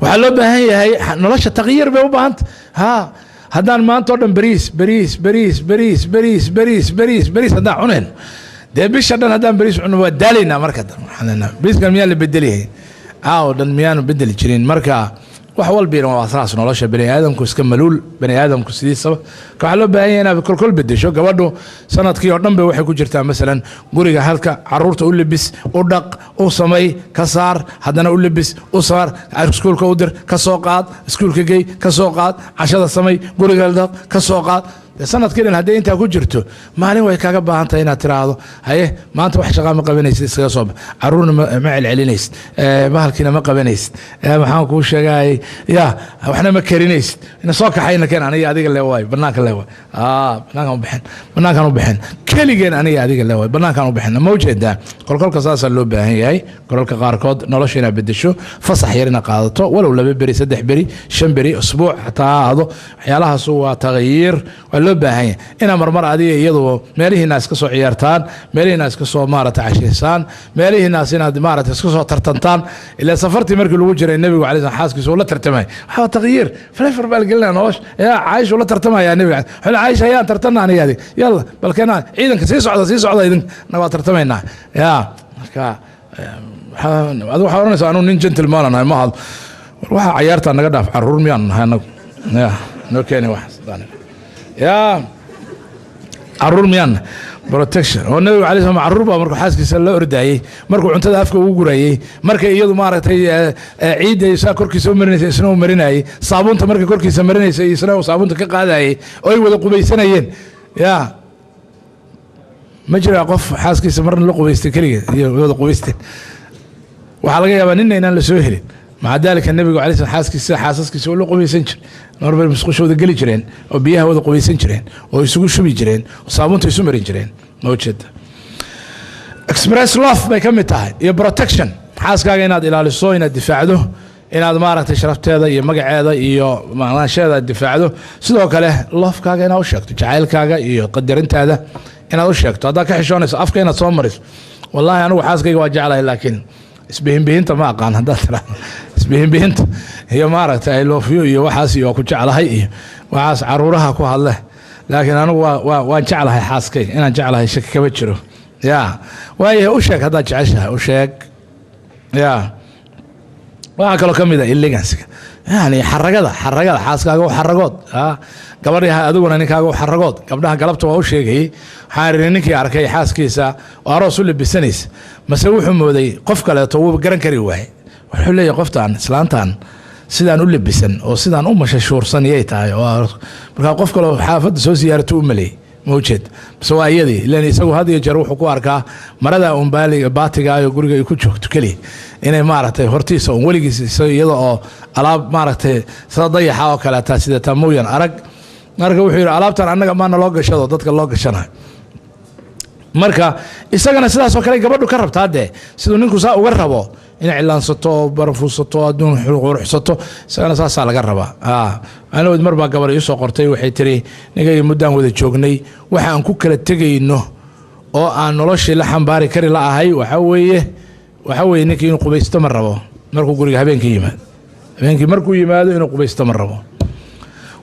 [SPEAKER 2] وحلو بهاي نلاش التغيير بوبانت هذا ما أنت أردن بريس هذا عنين ده بيش هذا بريس عنو بدلنا مركز حنا بريس كان ميان اللي بدليه دن ميان بدل يشرين مركا وحول بينه وأساس نلاش بني آدم كوس كملول بني آدم كوس دي سبب كحلو بهينا بكل بدي شو قبله سنة كي أردن بوحي كوجرتها مثلا قريقة هلك عرورت أقول لبس أردق أو سمي كسار هذا أقول لبس أصار سكول كودر كسوقات سكول كجي كسوقات عشرة سمي قريقة هلك كسوقات سنة كده هدي أنت كوجرته ما عليه ويا كعب أنت هنا ترى هذا هاي ما أنت وحش قام قبنيس صوب عرون مع العلينيس ما هالكنا ما قبنيس ما حاول كوش جاي يا وإحنا مكرينيس إن صاك حينا كان أنا هذيك اللي واي بناك اللي واي بناك هم بحن keligeen aniga adiga la way banaankaan u bixina ma ujeedaa kolkolka saasa loo baahan yahay kolkolka qaarkood nolosha inaad bedesho fasax yar inaad qaadato walow 2 beri 3 beri 5 beri usbuuc xataa aado waxyaalahaas waa tagyiir waa loo baahan yahay ina marmar adiga iyadoo meelihiina iska soo ciyaartaan meelihiina iska soo maarata casheysaan meelihiina inaad maarata iska soo tartantaan ilaa safartii markii lagu jiray nabiga calaysaan xaaskiisa oo la tartamay waxa tagyiir faleefar bal gelina nolosh yaa Aisha la tartamaya nabiga xil Aisha yaa tartana aniga yalla balkana ciidanka sii socda idinna waa tartamaynaa yaa marka adigu waxaa oranaysaa anuu nin gentleman anahay ma had waxa ciyaarta naga dhaaf caruur miyaan nahay anagu yaa noo keeni wax yaa caruur miyaan protection oo nabiga calaysaan salaam caruur baa markuu xaaskiisa la ordayay markuu cuntada afka ugu gurayay markay iyadu maaragtay ciidaysa korkiisa u marinaysa isna u marinayay saabuunta markay korkiisa marinaysa isna saabuunta ka qaadayay oo ay wada qubaysanayeen yaa ma jira qof xaaskiisa marna la qubaystay kaliya iyo wada qubaysteen waxa laga yaabaa inaan la soo helin maca dalika nabiga calaysaan xaaskiisa oo la qubaysan jiray marba musqushooda gali jireen oo biyaha wada qubaysan jireen oo isugu shubi jireen oo saabuunta isu marin jireen ma ujeeda express love bay ka mid tahay iyo protection xaaskaaga inaad ilaaliso inaad difaacdo inaad maaragtay sharafteeda iyo magaceeda iyo maanaasheeda difaacdo sidoo kale love-kaaga inaad u sheegto jacaylkaaga iyo qadarintaada inaad u sheegto haddaad ka xishoonayso afka inaad soo mariso wallahi anigu xaaskayga waa jeclahay laakiin isbihinbihinta ma aqaan haddaad tira isbihinbihinta iyo maaragtay I love you iyo waxaas iyo ku jeclahay iyo waxaas caruuraha ku hadle laakiin anigu waan jeclahay xaaskayga inaan jeclahay shaki kama jiro yaa waayo u sheeg haddaad jeceshahay u sheeg yaa waxaa kaloo ka mid ah elegansiga yani xaragada xaaskaaga u xaragood gabadha adiguna ninkaaga u xaragood gabdhaha galabta waa u sheegayay waxaan ninkii arkay xaaskiisa oo aroos u labisanaysa mase wuxuu mooday qof kaleeto wuu garan kari waayay wuxuu leeyahay qoftaan islaantaan sidaan u labisan oo sidaan u mashashuursan yay tahay oo markaa qof kale xaafadda soo siyaarato u maleeyay موجد سواء يدي لأن يسوي هذه جروح وكواركا مردا أمبالي باتيجا يقول يكون شو تكلي إنه مارته هرتيس وولي يسوي يضع على مارته صدق حاول كلا تاسيد تموين أرق وحير علابتنا أنك ما نلاقي شذا ضدك الله شناه marka isagana sidaas oo kale gabadhu ka rabtaa de sidoo ninku saa uga rabo in cilaansato barfuusato aduun xuruxsato isagana saas laga rabaa anoo marba gabar ii soo qortay waxay tiri nigay muddaan wada joognay waxa aan ku kala tagayno oo aan noloshii la xambaari kari la ahay waxa weeye ninkii inuu qubaysto ma rabo markuu guriga habeenkii markuu yimaado inuu qubaysto ma rabo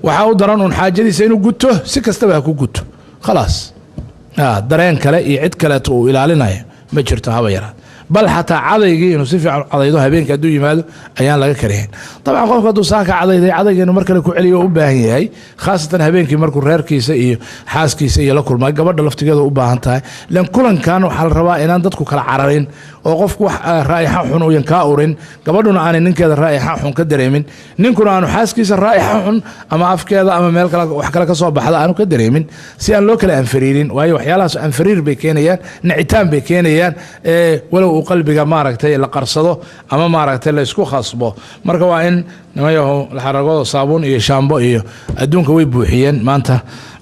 [SPEAKER 2] waxa uu daran un xaajadiisa inuu guto si kastaba ha ku guto khalaas dareen kale iyo cid kale uu ilaalinayo ma jirto haba yara bal xataa cadaygi inuu si fiican cadaydo habeenka haduu yimaado ayaan laga kareen dabcan qofka haduu saaka cadayday cadaygeenu mar kale ku celiyo u baahan yahay khaasatan habeenkii markuu reerkiisa iyo xaaskiisa iyo la kulmay gabadha laftigeeda u baahan tahay lan kulankan waxa la rabaa inaan dadku kala cararin oo qofku wax raa'ixa xun oo yanka urin gabadhuna aan ninkeeda raa'ixa xun ka dareemin ninkuna aanu xaaskiisa raa'ixa xun ama afkeeda ama meel kale wax kale ka soo baxda aanu ka dareemin si aan loo kala anfariirin waayo waxyaalahaas anfariir bay keenayaan nicitaan bay keenayaan walow qalbiga maaragtay la qarsado ama maaragtay la isku khasbo marka waa in nimayahu la xaragoodo saabuun iyo shaambo iyo adduunka way buuxiyeen maanta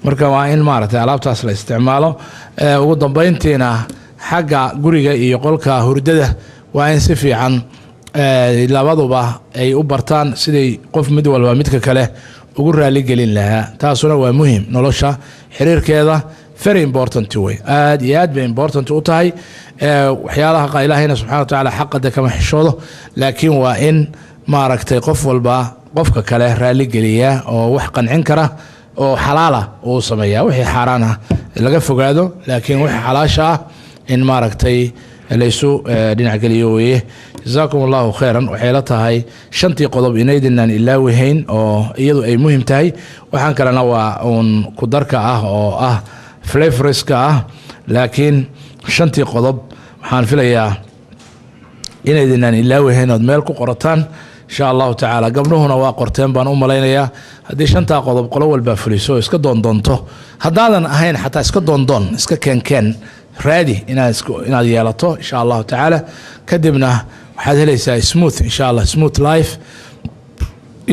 [SPEAKER 2] marka waa in maaragtay alaabtaas la isticmaalo ugu dambeyntiina xagga guriga iyo qolka hurdada waa in si fiican labaduba ay u bartaan sidii qof mid walba midka kale ugu raali gelin lahaa taasuna waa muhiim nolosha xiriirkeeda very important way aad iyo aad bay important u tahay waxyaalaha ilaahayna subxaanahu wa ta'aala xaqada kama xishoodo laakiin waa in maaragtay qof walba qofka kale raali geliya oo wax qancin kara oo xalaala uu sameeyaa wixii xaraan ah laga fogaado laakiin wixii xalaasha ah in maaragtay laysu dhinac geliyo weeye jazaakum allahu khayran waxay la tahay shantii qodob inaydinaan ilaawihayn oo iyadu ay muhiim tahay waxaan kalena waa uun ku darka ah oo ah flavorska ah laakiin shantii qodob waxaan filayaa inaydinaan ilaawihayn ood meel ku qorataan insha allahu tacaala gabdhuhuna waa qorteen baan u malaynayaa haddii shantaa qodob qolo walbaa fuliso iska doondoonto haddaadan ahayn xataa iska doondoon iska keenkeen raadi inaad yeelato insha allahu tacaala kadibna waxaad helaysaa smooth insha allah smooth life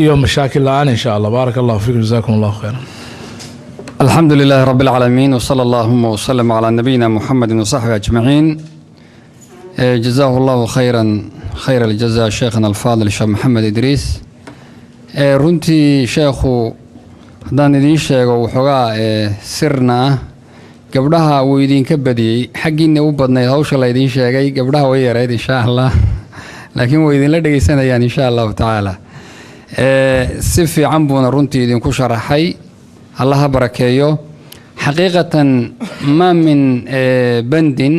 [SPEAKER 2] iyo mashaakil la-aan insha allah baaraka allahu fiikum jazakum allahu khayran
[SPEAKER 1] الحمد لله رب العالمين وصلى اللهم وسلم على نبينا محمد وصحبه أجمعين. جزاه الله خير الجزاء شيخنا الفاضل الشيخ محمد إدريس. runtii sheekhu haddaan idiin sheego waxoogaa sirna ah gabdhaha wuu idinka badiyey xaggiinna u badnayd hawsha la idiin sheegay gabdhaha way yareyd insha allah laakiin way idinla dhegaysanayaan insha allahu tacaala si fiican buuna runtii idinku sharaxay allah ha barakeeyo xaqiiqatan ma min bandin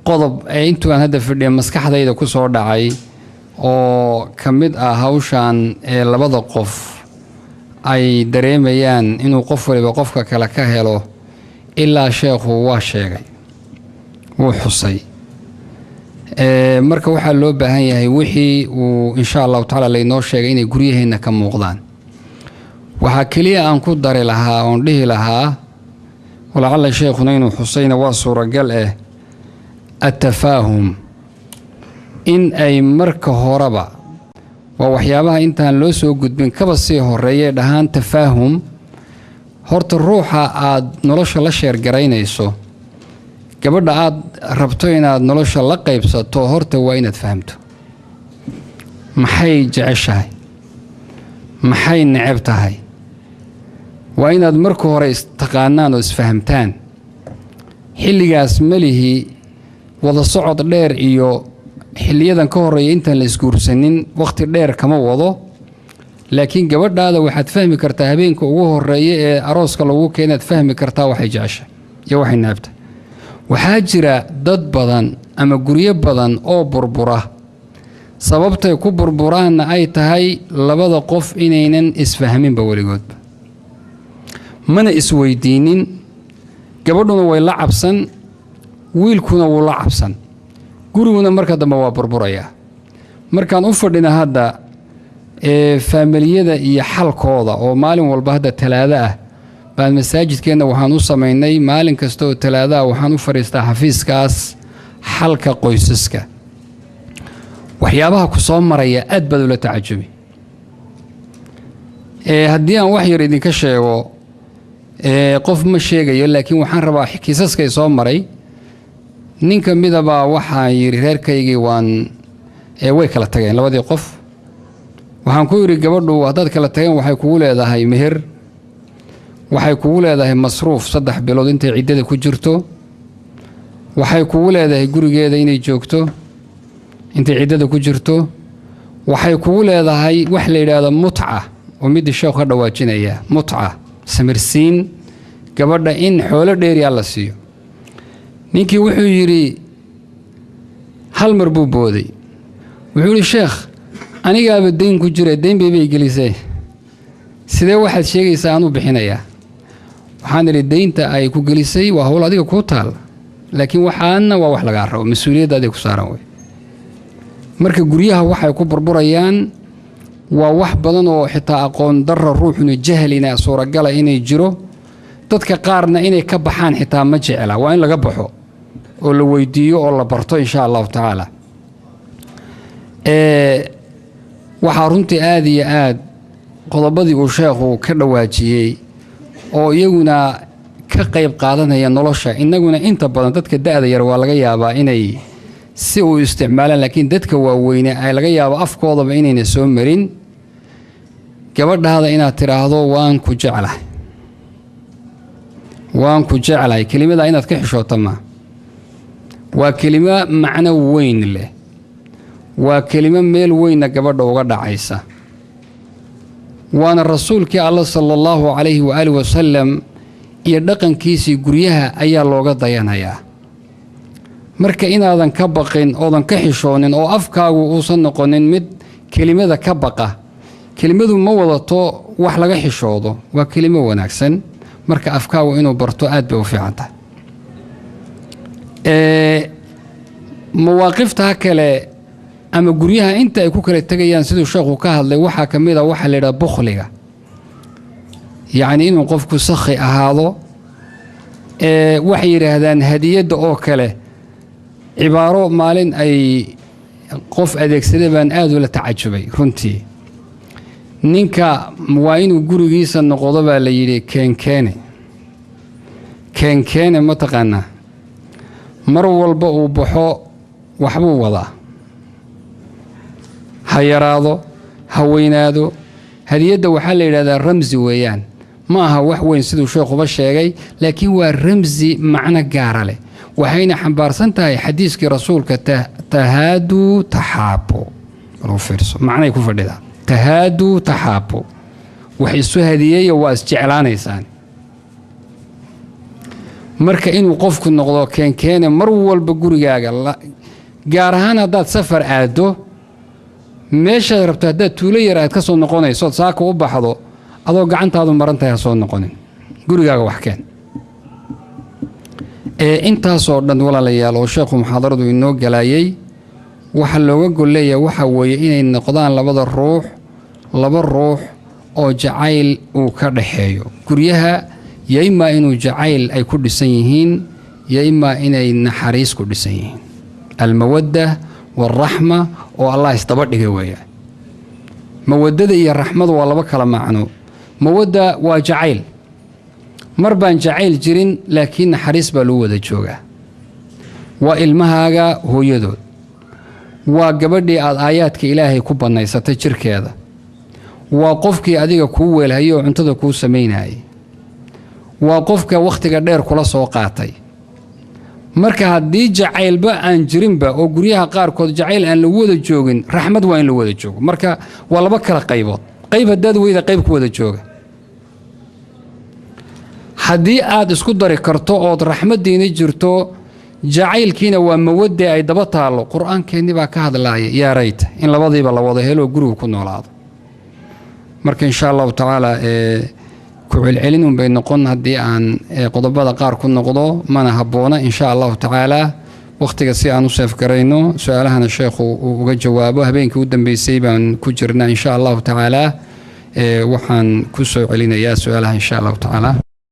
[SPEAKER 1] qodob intuu aan hadda fadhiya maskaxdayda ku soo dhacay oo ka mid ah hawshan labada qof ay dareemayaan inuu qof waliba qofka kale ka helo ilaa sheekhu waa sheegay wuu xusay marka waxaa loo baahan yahay wixii uu insha allahu tacaala laynoo sheegay inay guryaheenna ka muuqdaan. waxaa keliya aan ku dari lahaa oon dhihi lahaa walacalla sheekhuna inuu xusayna waa suuragal التفاهم إن أي مركه هربا ووحيابها إنتان لو سو قدبين كبسي هوريه دهان تفاهم هورت الروحة عاد نلوش الله شير قرينيسو قبل عاد ربطوين عاد نلوش الله قيبسو تو هورت وين تفهمتو محي جعشهاي محي نعبتهاي وين عاد مركه هوريس تقانان واسفهمتان حلقاس مليهي wada socod dheer iyo xiliyadan ka horeeyay intaan la isguursanin waqti dheer kama wado laakiin gabadhaada waxaad fahmi kartaa habeenka ugu horeeyay ee arooska lagu keenaad fahmi kartaa waxay jeceshay iyo waxay naabta. waxaa jira dad badan ama guryo badan oo burbura sababtay ku burburaanna ay tahay labada qof inaynan isfahminba weligoodba mana isweydiinin gabadhuna way la cabsan wiilkuna wuu la cabsan guriguna marka dambe waa burburaya. markaan u fadhina hadda faamiliyada iyo xalkooda oo maalin walba hadda talaado ah baan masaajidkeena waxaan u sameynay maalin kasta oo talaado ah waxaan u fariistaa xafiiskaas xalka qoysaska. waxyaabaha ku soo maraya aad baad ula tacajubi. haddii aan wax yar idinka sheego qof ma sheegayo laakiin waxaan rabaa kiisaskay soo maray. ninka midaba waxaan yiri reerkaygii waan way kala tageen labadii qof. waxaan ku yiri gabadhu haddaad kala tageen waxay kugu leedahay meher waxay kugu leedahay masruuf 3 bilood intay ciidada ku jirto waxay kugu leedahay gurigeeda inay joogto intay ciidada ku jirto waxay kugu leedahay wax la yiraahdo mutca oo mid sheekhu ka dhawaajinaya mutca samirsiin gabadha in xoolo dheer yaa la siiyo. ninkii wuxuu yiri hal mar buu booday wuxuu yiri sheekh anigaaba deyn ku jira deyn bay gelisay sidee waxaad sheegaysaa aan u bixinayaa. waxaan yiri deynta ay ku gelisay waa hawl adiga ku taal laakiin waxaana waa wax laga rabo mas'uuliyadda ku saaran way. marka guryaha waxay ku burburayaan waa wax badan oo xitaa aqoon darro ruuxuna jahlina suuragala inay jiro dadka qaarna inay ka baxaan xitaa ma jecla waa in laga baxo oo la weydiiyo oo la barto insha Allah taala. waxa runtii aad iyo aad qodobadii uu sheekhu ka dhawaajiyay oo iyaguna ka qayb qaadanaya nolosha inaguna inta badan dadka da'da yar waa laga yaabaa inay si uu isticmaalaan laakiin dadka waaweyn ay laga yaabo afkoodaba inayna soo marin. gabadhaada inaad tiraahdo waan ku jeclahay waan ku jeclahay kelimada inaad ka xishooto ma waa kelimo macno weyn leh waa kelimo meel weyn gabadha uga dhacaysa waana rasuulkii Allah sallallahu alayhi wa alihi wasallam iyo dhaqankiisii guryaha ayaa looga dayanayaa. marka inaadan ka baqin oodan ka xishoonin oo afkaagu uusan noqonin mid kelimada ka baqa kelimadu ma wadato wax laga xishoodo waa kelimo wanaagsan marka afkaagu inuu barto aad bay u fiican tahay. mawaaqifta kale ama guryaha inta ay ku kala tagayaan sidoo sheekhu ka hadlay waxa kamida waxa la yiraahdo bukhliga yaani inuu qofku sakhi ahaado waxay yiraahdaan hadiyada oo kale cibaaro maalin ay qof adeegsaday baan aad u la tacajubay runtii ninka waa inuu gurigiisa noqdo baa la yiri keen كان ما تقنا مر والبا وبحو وحبو وضع هيراضو هوينادو هذه يد وحل إلى هذا الرمز ويان ما هو وحوين سيدو شيخ وبشيغي لكن هو الرمز معنى قارله وحين حنبارسنتها حديثك رسولك تهادوا تحابوا معنى يكون فردها تهادوا تحابوا وحيسو هدية واستعلان إنسان marka inuu qofku noqdo keen mar walba gurigaaga gaar ahaan hadaad safar aado meesha rabto hadaad tuulo yar aad ka soo noqonayso saaka u baxdo adoo gacantaadu marantahay soo noqonin gurigaaga wax keen intaasoo dhan walaalayaal oo sheekhu muxaadaradu inoo galayay waxa looga goleeyaa waxa weeye inay noqdaan laba ruux oo jacayl uu ka dhaxeeyo guryaha يا إما إنه جعيل أي كل سيهين يا إما إنه نحريس كل سيهين المودة والرحمة والله يستبرد جوايا مودة هي الرحمة والله بكرة معناه مودة وجعيل مربان جعيل جرين لكن حريس بلوه الجوجة وإلمها هو يدود وقبل الآيات كإلهي كوبنا يستشير كذا وقفك أديك كويل هيو عنتذا كو سمين هاي وقفك وقتك دير كلا soo qaatay marka hadii jacayl ba aan jirin ba oo guriyaha qaar kood jacayl aan la wada joogin raxmad waa in la wada joogo marka waa laba kala qaybood qayb dad weyda qayb ku wada jooga hadii aad isku dari karto oo raxmadiina jirto jacaylkiina waa mawadda ay daba taalo quraankeeni baa ka hadlaaya yaa rayta in labadiiba la wada helo guriga ku noolaado marka insha Allah taala كعلن بين نقطنا هدي عن قضبة قار كنا قضاء ما نهبونا إن شاء الله تعالى وقت قصي عن وصف كرينو سؤالها أنا الشيخ وجد جوابه بين كودن بيسيبا كجرنا إن شاء الله تعالى وحن كسر علينا يا سؤالها إن شاء الله تعالى